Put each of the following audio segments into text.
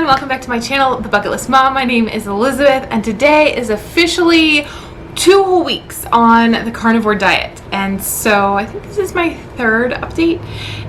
everyone, welcome back to my channel, The Bucket List Mom. My name is Elizabeth, and today is officially 2 whole weeks on the carnivore diet. And so I think this is my third update,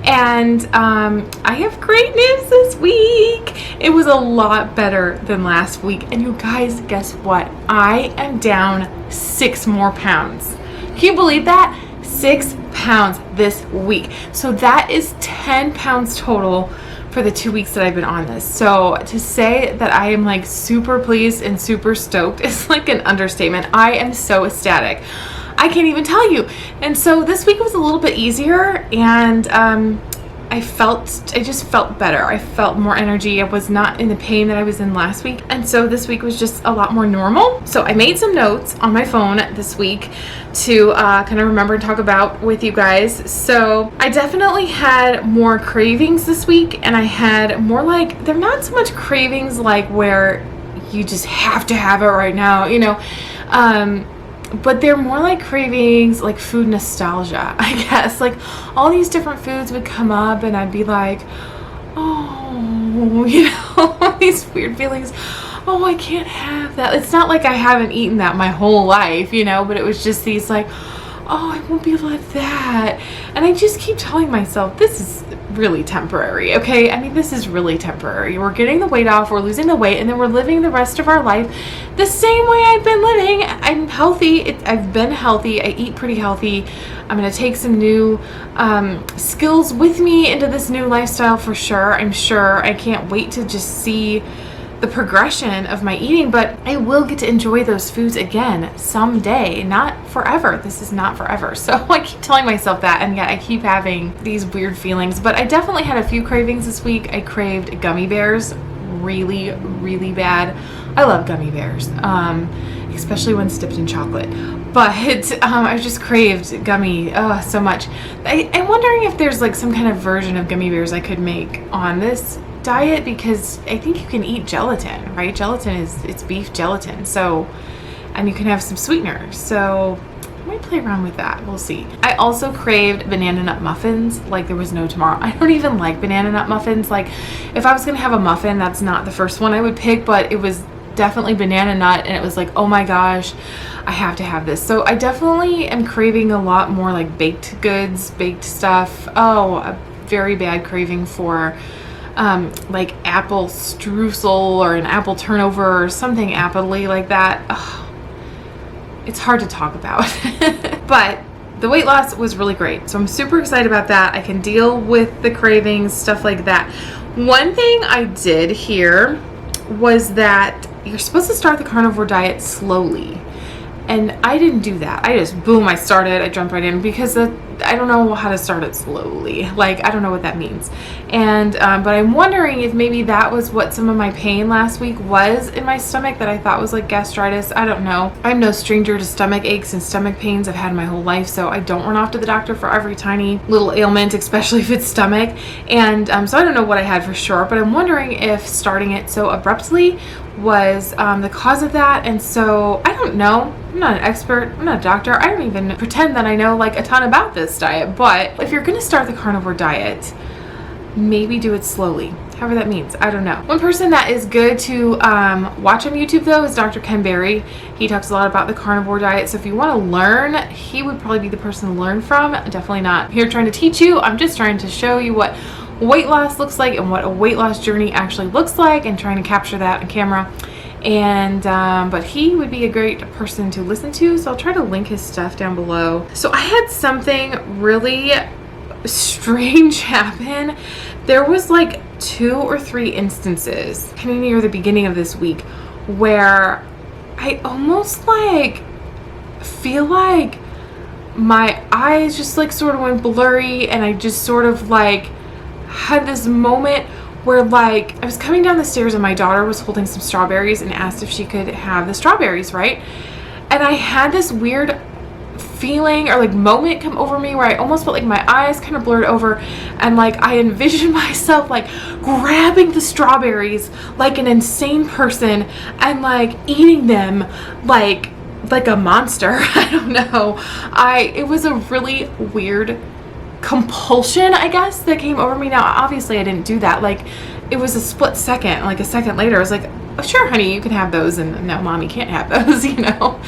and I have great news this week. It was a lot better than last week, and you guys, guess what? I am down 6 more pounds. Can you believe that? 6 pounds this week. So that is 10 pounds total for the 2 weeks that I've been on this. So to say that I am like super pleased and super stoked is like an understatement. I am so ecstatic. I can't even tell you. And so this week was a little bit easier, and I just felt better. I felt more energy. I was not in the pain that I was in last week. And so this week was just a lot more normal. So I made some notes on my phone this week to kind of remember and talk about with you guys. So I definitely had more cravings this week, and I had more like, they're not so much cravings like where you just have to have it right now, you know, but they're more like cravings, like food nostalgia, I guess. Like all these different foods would come up, and I'd be like, oh, you know, these weird feelings. Oh, I can't have that. It's not like I haven't eaten that my whole life, you know, but it was just these like, oh, I won't be able to have that. And I just keep telling myself, this is really temporary, okay? I mean, this is really temporary. We're getting the weight off, we're losing the weight, and then we're living the rest of our life the same way I've been living. I'm healthy. I've been healthy. I eat pretty healthy. I'm going to take some new skills with me into this new lifestyle for sure. I'm sure. I can't wait to just see the progression of my eating, but I will get to enjoy those foods again someday, not forever. This is not forever. So I keep telling myself that, and yet I keep having these weird feelings. But I definitely had a few cravings this week. I craved gummy bears really, really bad. I love gummy bears, especially when dipped in chocolate. But I just craved gummy so much. I'm wondering if there's like some kind of version of gummy bears I could make on this diet, because I think you can eat gelatin, right? Gelatin it's beef gelatin, so, and you can have some sweeteners, so I might play around with that. We'll see. I also craved banana nut muffins like there was no tomorrow. I don't even like banana nut muffins. Like if I was gonna have a muffin, that's not the first one I would pick, but it was definitely banana nut, and it was like, oh my gosh, I have to have this. So I definitely am craving a lot more like baked goods, baked stuff. Oh, a very bad craving for like apple streusel or an apple turnover or something appley like that. Ugh, it's hard to talk about. But the weight loss was really great, so I'm super excited about that. I can deal with the cravings, stuff like that. One thing I did hear was that you're supposed to start the carnivore diet slowly, and I didn't do that. I just boom, I started, I jumped right in, because I don't know how to start it slowly. Like, I don't know what that means. And, but I'm wondering if maybe that was what some of my pain last week was in my stomach that I thought was like gastritis. I don't know. I'm no stranger to stomach aches and stomach pains. I've had my whole life, so I don't run off to the doctor for every tiny little ailment, especially if it's stomach. And so I don't know what I had for sure, but I'm wondering if starting it so abruptly was the cause of that. And so I don't know. I'm not an expert. I'm not a doctor. I don't even pretend that I know like a ton about this diet. But if you're going to start the carnivore diet, maybe do it slowly, however that means. I don't know. One person that is good to watch on YouTube though is Dr. Ken Berry. He talks a lot about the carnivore diet, so if you want to learn, he would probably be the person to learn from. Definitely not here trying to teach you. I'm just trying to show you what weight loss looks like and what a weight loss journey actually looks like, and trying to capture that on camera. And but he would be a great person to listen to, so I'll try to link his stuff down below. So I had something really strange happen. There was like 2 or 3 instances kind of near the beginning of this week where I almost like feel like my eyes just like sort of went blurry, and I just sort of like had this moment where like I was coming down the stairs and my daughter was holding some strawberries and asked if she could have the strawberries, right? And I had this weird feeling or like moment come over me where I almost felt like my eyes kind of blurred over, and like I envisioned myself like grabbing the strawberries like an insane person and like eating them like a monster. I don't know. It was a really weird compulsion, I guess, that came over me. Now obviously I didn't do that. Like it was a split second, like a second later, I was like, oh, sure, honey, you can have those. And no, mommy can't have those, you know.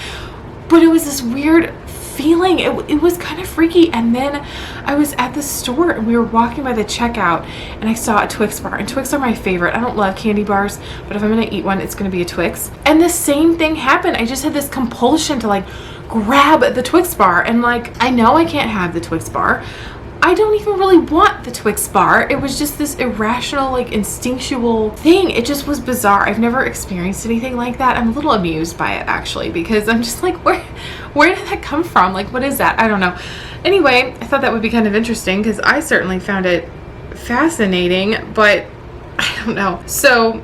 But it was this weird feeling. It was kind of freaky. And then I was at the store and we were walking by the checkout and I saw a Twix bar, and Twix are my favorite. I don't love candy bars, but if I'm gonna eat one, it's gonna be a Twix. And the same thing happened. I just had this compulsion to like grab the Twix bar, and like, I know I can't have the Twix bar. I don't even really want the Twix bar. It was just this irrational, like instinctual thing. It just was bizarre. I've never experienced anything like that. I'm a little amused by it actually, because I'm just like, where did that come from? Like, what is that? I don't know. Anyway, I thought that would be kind of interesting because I certainly found it fascinating, but I don't know. So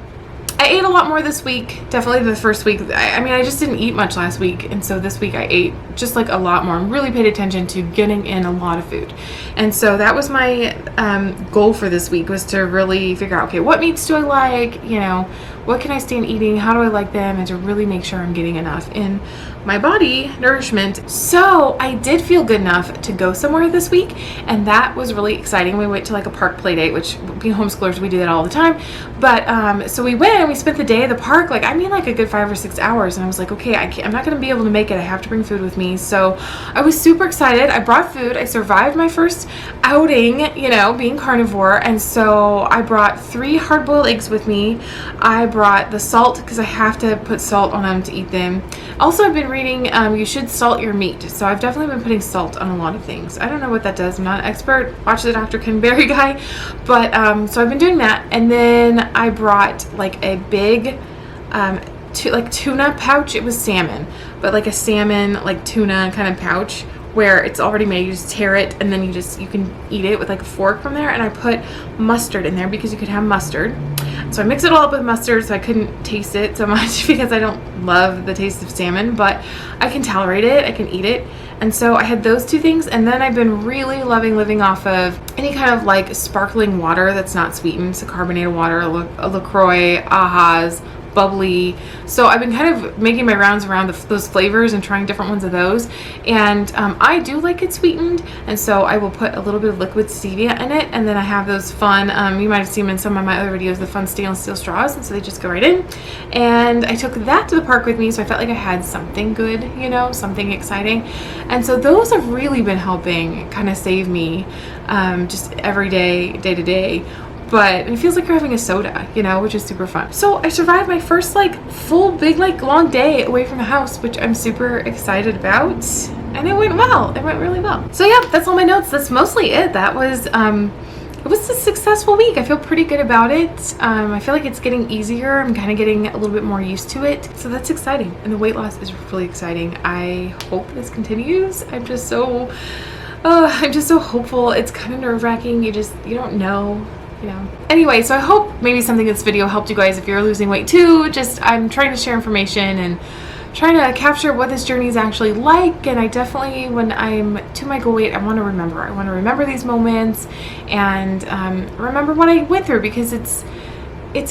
I ate a lot more this week, definitely the first week. I mean, I just didn't eat much last week, and so this week I ate just like a lot more and really paid attention to getting in a lot of food. And so that was my goal for this week, was to really figure out, okay, what meats do I like, you know, what can I stand eating, how do I like them, and to really make sure I'm getting enough in my body nourishment. So I did feel good enough to go somewhere this week, and that was really exciting. We went to like a park play date, which being homeschoolers, we do that all the time. But so we went and we spent the day at the park, like, I mean, like a good 5 or 6 hours. And I was like, okay, I'm not going to be able to make it. I have to bring food with me. So I was super excited. I brought food. I survived my first outing, you know, being carnivore. And so I brought 3 hard-boiled eggs with me. I brought the salt because I have to put salt on them to eat them. Also, I've been reading you should salt your meat. So I've definitely been putting salt on a lot of things. I don't know what that does. I'm not an expert. Watch the Dr. Canberry guy. But so I've been doing that. And then I brought like a big like tuna pouch. It was salmon, but like a salmon, like tuna kind of pouch where it's already made. You just tear it and then you can eat it with like a fork from there. And I put mustard in there because you could have mustard. So I mixed it all up with mustard, so I couldn't taste it so much because I don't love the taste of salmon, but I can tolerate it, I can eat it. And so I had those 2 things, and then I've been really loving living off of any kind of like sparkling water that's not sweetened, so carbonated water, a LaCroix, Aha's, bubbly. So I've been kind of making my rounds around those flavors and trying different ones of those. And I do like it sweetened, and so I will put a little bit of liquid stevia in it. And then I have those fun, you might have seen them in some of my other videos, the fun stainless steel straws, and so they just go right in. And I took that to the park with me, so I felt like I had something good, you know, something exciting. And so those have really been helping kind of save me just every day, day to day. But it feels like you're having a soda, you know, which is super fun. So I survived my first like full big like long day away from the house, which I'm super excited about. And it went well. It went really well. So yeah, that's all my notes. That's mostly it. That was it was a successful week. I feel pretty good about it. I feel like it's getting easier. I'm kind of getting a little bit more used to it. So that's exciting. And the weight loss is really exciting. I hope this continues. I'm just so hopeful. It's kind of nerve-wracking. You don't know. You know. Anyway, so I hope maybe something in this video helped you guys if you're losing weight too. I'm trying to share information and trying to capture what this journey is actually like. And I definitely, when I'm to my goal weight, I want to remember these moments and remember what I went through, because it's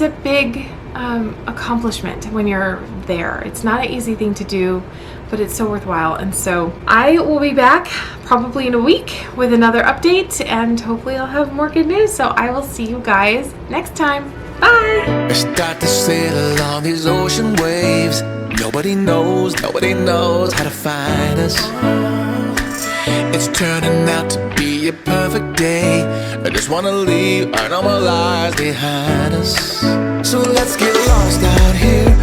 a big accomplishment when you're there. It's not an easy thing to do, but it's so worthwhile. And so I will be back probably in a week with another update, and hopefully I'll have more good news. So I will see you guys next time. Bye. We start to sail along these ocean waves. Nobody knows how to find us. It's turning out to be a perfect day. I just wanna leave our normal lives behind us. So let's get lost out here.